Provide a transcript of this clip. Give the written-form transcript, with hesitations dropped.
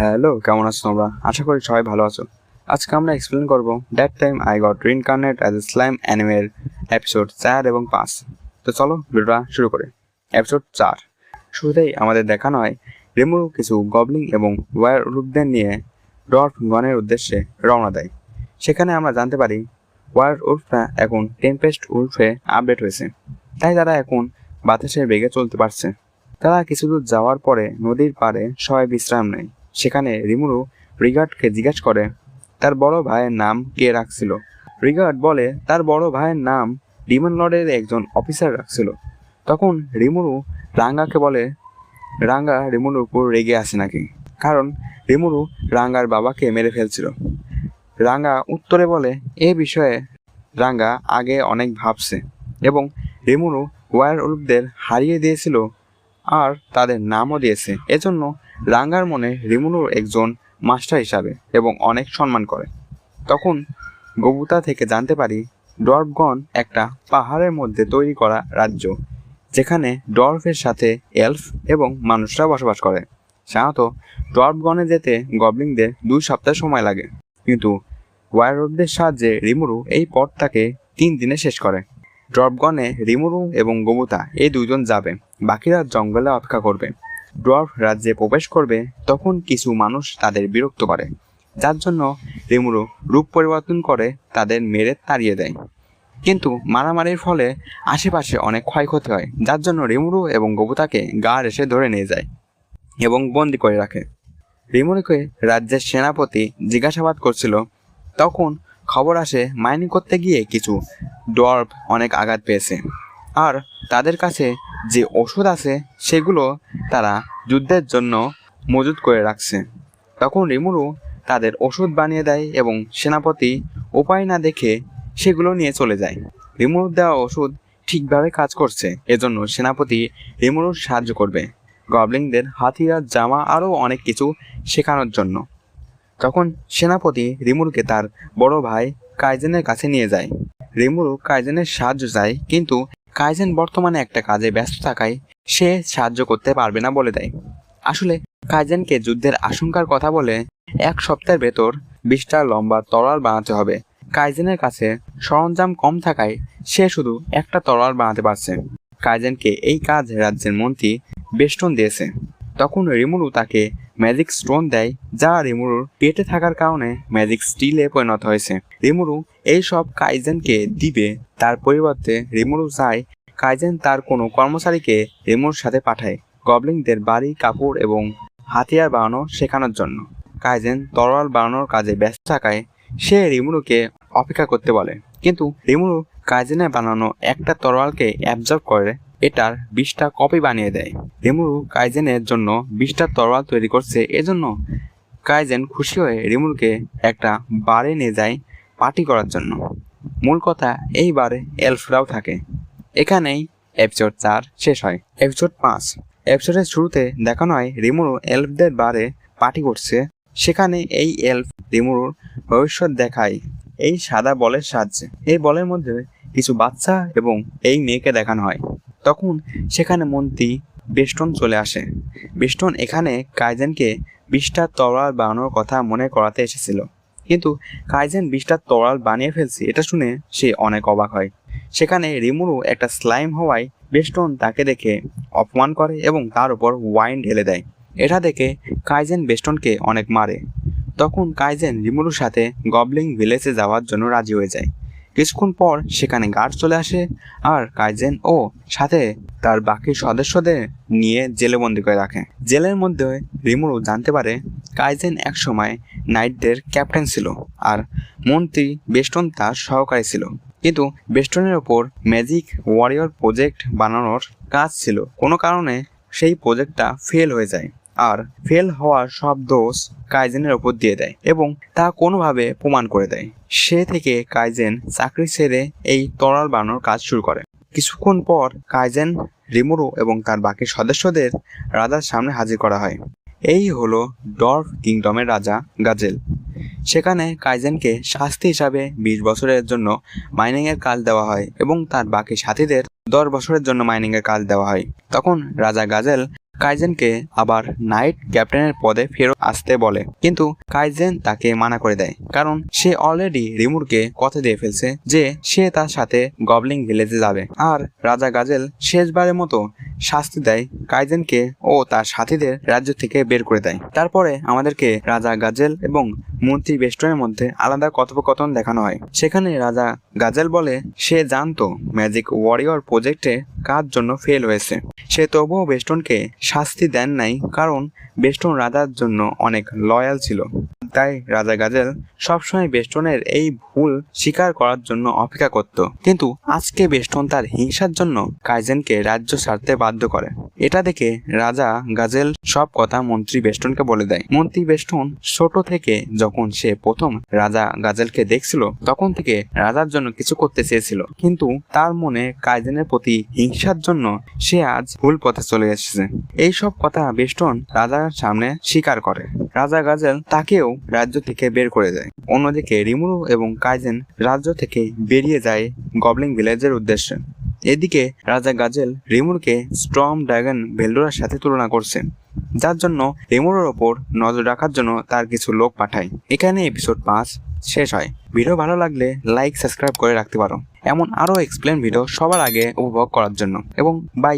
Hello, কেমন আছো তোমরা? আশা করি সবাই ভালো আছো। আজকে আমরা এক্সপ্লেন করব that time I got reincarnate as a slime অ্যানিমের এপিসোড 4 এবং 5। তো চলো ভিডিওটা শুরু করি। এপিসোড 4 শুরুতেই আমাদের দেখানো হয় রিমুরু কিছু গবলিং এবং ওয়ার উলফদের নিয়ে ডর্ফ গনের উদ্দেশ্যে রওনা দেয়। সেখানে আমরা জানতে পারি ওয়ার উলফরা এখন টেম্পেস্ট উলফে আপডেট হয়েছে, তাই তারা এখন বাতাসের বেগে চলতে পারছে। তারা কিছু দূর যাওয়ার পরে নদীর পাড়ে সবাই বিশ্রাম নেয়। সেখানে রিমুরু রিগার্ডকে জিজ্ঞেস করে তার বড় ভাইয়ের নাম কে রাখছিল। রিগার্ড বলে তার বড় ভাইয়ের নাম ডিমন লর্ডের একজন অফিসার রাখছিল। তখন রিমুরু রাঙ্গাকে বলে রাঙ্গা রিমুরুর উপর রেগে আছে নাকি, কারণ রিমুরু রাঙ্গার বাবাকে মেরে ফেলছিল। রাঙ্গা উত্তরে বলে এ বিষয়ে রাঙ্গা আগে অনেক ভাবছে এবং রিমুরু ওয়ার উলফদের হারিয়ে দিয়েছিল আর তাদের নামও দিয়েছে। এজন্য রাঙ্গার মনে রিমুরুর একজন মাস্টার হিসাবে এবং অনেক সম্মান করে। তখন গবুতা থেকে জানতে পারি ডর্ফগণ একটা পাহাড়ের মধ্যে তৈরি করা রাজ্য, যেখানে ডর্ফের সাথে এলফ এবং মানুষরা বসবাস করে। সাধারণত ডর্ফগণে যেতে গবলিংদের 2 সপ্তাহ সময় লাগে, কিন্তু ওয়ারউডদের সাহায্যে রিমুরু এই পথটাকে 3 দিনে শেষ করে। ডর্ফগণে রিমুরু এবং গবুতা এই দুজন যাবে, বাকিরা জঙ্গলে অপেক্ষা করবে। ডর্ফ রাজ্যে প্রবেশ করবে, তখন কিছু মানুষ তাদের বিরক্ত করে, যার জন্য রিমুরু রূপ পরিবর্তন করে তাদের মেরে তাড়িয়ে দেয়। কিন্তু মারামারির ফলে আশেপাশে অনেক ক্ষয়ক্ষতি হয়, যার জন্য রিমুরু এবং গবুতাকে গার্ড এসে ধরে নিয়ে যায় এবং বন্দি করে রাখে। রিমুরুকে রাজ্যের সেনাপতি জিজ্ঞাসাবাদ করছিল, তখন খবর আসে মাইনিং করতে গিয়ে কিছু ডর্ফ অনেক আঘাত পেয়েছে আর তাদের কাছে যে ওষুধ আছে সেগুলো তারা যুদ্ধের জন্য মজুত করে রাখছে। তখন রিমুরু তাদের ওষুধ বানিয়ে দেয় এবং সেনাপতি উপায় না দেখে সেগুলো নিয়ে চলে যায়। রিমুরুর দেওয়া ওষুধ ঠিকভাবে কাজ করছে, এজন্য সেনাপতি রিমুরুর সাহায্য করবে গবলিংদের হাতিয়ার, জামা আরও অনেক কিছু শেখানোর জন্য। তখন সেনাপতি রিমুরুকে তার বড় ভাই কাইজেনের কাছে নিয়ে যায়। রিমুরু কাইজেনের সাহায্য চায়, কিন্তু কাইজেন বর্তমানে একটা কাজে ব্যস্ত থাকায় সে সাহায্য করতে পারবে না বলে দেয়। আসলে কাইজেনকে যুদ্ধের আশঙ্কার কথা বলে 1 সপ্তাহের ভেতর 20টা লম্বা তরোয়াল বানাতে হবে। কাইজেনের কাছে সরঞ্জাম কম থাকায় সে শুধু একটা তরোয়াল বানাতে পারছে। কাইজেনকে এই কাজ রাজ্যের মন্ত্রী বেষ্টন দিয়েছে। তখন রিমুরু তাকে ম্যাজিক স্টোন দেয়, যা রিমুরুর পেটে থাকার কারণে ম্যাজিক স্টিলে পরিণত হয়েছে। রিমুরু এই সব কাইজেনকে দিবে, তার পরিবর্তে রিমুরু চায় কাইজেন তার কোনো কর্মচারীকে রিমুরুর সাথে পাঠায় গবলিংদের বাড়ি, কাপড় এবং হাতিয়ার বানানো শেখানোর জন্য। কাইজেন তরোয়াল বানানোর কাজে ব্যস্ত থাকায় সে রিমুরুকে অপেক্ষা করতে বলে, কিন্তু রিমুরু কাইজেনের বানানো একটা তরোয়ালকে অ্যাবজর্ব করে এটার 20টা কপি বানিয়ে দেয়। রিমুরু কাইজেনের জন্য 20টা তরোয়াল তৈরি করছে, এজন্য কাইজেন খুশি হয়ে রিমুরুকে একটা বারে নিয়ে যায় পার্টি করার জন্য। মূল কথা, এই বারে এলফরাও থাকে। এখানেই এপিসোড 4 শেষ হয়। এপিসোড 5 এপিসোডের শুরুতে দেখানো হয় রিমুরু এলফদের বারে পার্টি করছে। সেখানে এই এলফ রিমুরুর ভবিষ্যৎ দেখায় এই সাদা বলের সাহায্যে। এই বলের মধ্যে কিছু বাচ্চা এবং এই মেয়েকে দেখানো হয়। তখন সেখানে মন্ত্রী বেষ্টন চলে আসে। বেষ্টন এখানে কাইজেনকে 20টা তরোয়াল বানানোর কথা মনে করাতে এসেছিল, কিন্তু কাইজেন 20টা তরোয়াল বানিয়ে ফেলছে এটা শুনে সে অনেক অবাক হয়। সেখানে রিমুরু একটা স্লাইম হওয়ায় বেষ্টন তাকে দেখে অপমান করে এবং তার উপর ওয়াইন ঢেলে দেয়। এটা দেখে কাইজেন বেষ্টনকে অনেক মারে। তখন কাইজেন রিমুরুর সাথে গবলিং ভিলেজে যাওয়ার জন্য রাজি হয়ে যায়। কিছুক্ষণ পর সেখানে গার্ড চলে আসে আর কাইজেন ও সাথে তার বাকি সদস্যদের নিয়ে জেলে বন্দি করে রাখে। জেলের মধ্যে রিমুরু জানতে পারে কাইজেন একসময় নাইটদের ক্যাপ্টেন ছিল আর মন্ত্রী বেষ্টন তার সহকারী ছিল, কিন্তু বেষ্টনের ওপর ম্যাজিক ওয়ারিয়র প্রজেক্ট বানানোর কাজ ছিল। কোনো কারণে সেই প্রজেক্টটা ফেল হয়ে যায় আর ফেল হওয়ার সব দোষ কাইজেনের ওপর দিয়ে দেয় এবং তা কোনোভাবে প্রমাণ করে দেয়। সে থেকে কাইজেন চাকরি ছেড়ে এই তরোয়াল বানানোর কাজ শুরু করে। কিছুক্ষণ পর কাইজেন, রিমুরু এবং তার বাকি সদস্যদের রাজার সামনে হাজির করা হয়। এই হলো ডর্ফ কিংডমের রাজা গাজেল। সেখানে কাইজেনকে শাস্তি হিসাবে 20 বছরের জন্য মাইনিংয়ের কাজ দেওয়া হয় এবং তার বাকি সাথীদের 10 বছরের জন্য মাইনিংয়ের কাজ দেওয়া হয়। তখন রাজা গাজেল কাইজেনকে আবার নাইট ক্যাপ্টেনের পদে ফেরত আসতে বলে, কিন্তু কাইজেন তাকে মানা করে দেয়, কারণ সে অলরেডি রিমুরকে কথা দিয়ে ফেলছে যে সে তার সাথে গবলিং ভিলেজে যাবে। আর রাজা গাজেল শেষবারের মতো শাস্তি দেয় কাইজেনকে ও তার সাথীদের রাজ্য থেকে বের করে দেয়। তারপরে আমাদেরকে রাজা গাজেল এবং মন্ত্রী বেস্টনের মধ্যে আলাদা কথোপকথন দেখানো হয়। সেখানে রাজা গাজেল বলে সে জানতো ম্যাজিক ওয়ারিয়র প্রজেক্টে কাজ জন্য ফেল হয়েছে, সে তবুও বেস্টনকে শাস্তি দেন নাই, কারণ বেস্টন রাজার জন্য অনেক লয়াল ছিল। তাই রাজা গাজেল সবসময় বেস্টনের এই ভুল স্বীকার করার জন্য অপেক্ষা করত, কিন্তু আজকে বেস্টন তার হিংসার জন্য কাইজেনকে রাজ্য ছাড়তে বাধ্য করে। এটা দেখে রাজা গাজেল সব কথা মন্ত্রী বেস্টনকে বলে দেয়। মন্ত্রী বেস্টন ছোট থেকে যখন সে প্রথম রাজা গাজেলকে দেখছিল তখন থেকে রাজার জন্য কিছু করতে চেয়েছিল, কিন্তু তার মনে কাইজেনের প্রতি হিংসার জন্য সে আজ ভুল পথে চলে এসেছে। এই সব কথা বেস্টন রাজার সামনে স্বীকার করে। রাজা গাজেল তাকেও রাজ্য থেকে বের করে দেয়। অন্যদিকে রিমুরু এবং কাইজেন রাজ্য থেকে বেরিয়ে যায় গবলিং ভিলেজের উদ্দেশ্যে। এদিকে রাজা গাজেল রিমুরকে স্টর্ম ড্রাগন ভেলডোরার সাথে তুলনা করছে, যার জন্য রিমুরের ওপর নজর রাখার জন্য তার কিছু লোক পাঠায়। এখানে এপিসোড 5 শেষ হয়। ভিডিও ভালো লাগলে লাইক সাবস্ক্রাইব করে রাখতে পারো এমন আরো এক্সপ্লেন ভিডিও সবার আগে উপভোগ করার জন্য, এবং বাই।